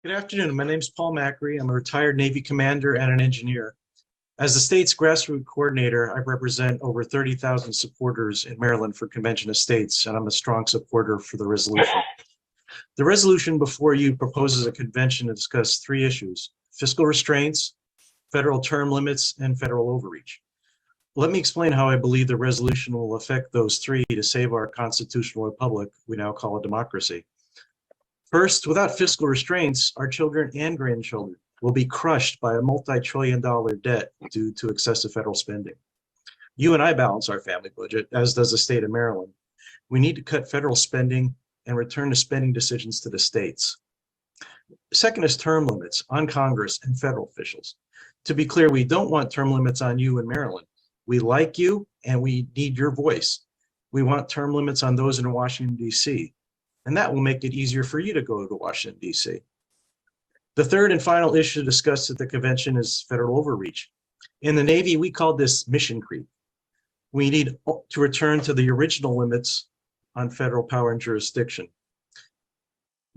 Good afternoon. My name is Paul Macri. I'm a retired Navy commander and an engineer. As the state's grassroots coordinator, I represent over 30,000 supporters in Maryland for Convention of States, and I'm a strong supporter for the resolution. The resolution before you proposes a convention to discuss three issues: fiscal restraints, federal term limits, and federal overreach. Let me explain how I believe the resolution will affect those three to save our constitutional republic we now call a democracy. First, without fiscal restraints, our children and grandchildren will be crushed by a multi-trillion-dollar debt due to excessive federal spending. You and I balance our family budget, as does the state of Maryland. We need to cut federal spending and return the spending decisions to the states. Second is term limits on Congress and federal officials. To be clear, we don't want term limits on you in Maryland. We like you and we need your voice. We want term limits on those in Washington, D.C., and that will make it easier for you to go to Washington, D.C. The third and final issue discussed at the convention is federal overreach. In the Navy, we call this mission creep. We need to return to the original limits on federal power and jurisdiction.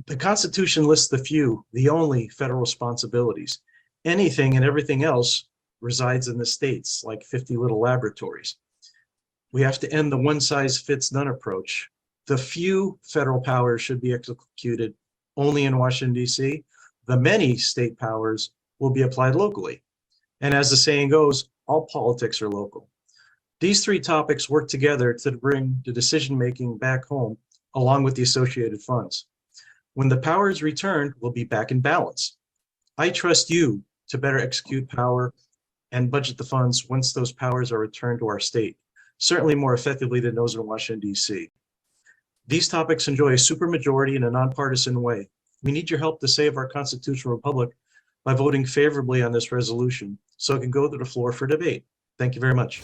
The Constitution lists the only federal responsibilities. Anything and everything else resides in the states, like 50 little laboratories. We have to end the one-size-fits-none approach. The few federal powers should be executed only in Washington, D.C. The many state powers will be applied locally. And as the saying goes, all politics are local. These three topics work together to bring the decision-making back home, along with the associated funds. When the power is returned, we'll be back in balance. I trust you to better execute power and budget the funds once those powers are returned to our state, certainly more effectively than those in Washington, D.C. These topics enjoy a supermajority in a nonpartisan way. We need your help to save our constitutional republic by voting favorably on this resolution so it can go to the floor for debate. Thank you very much.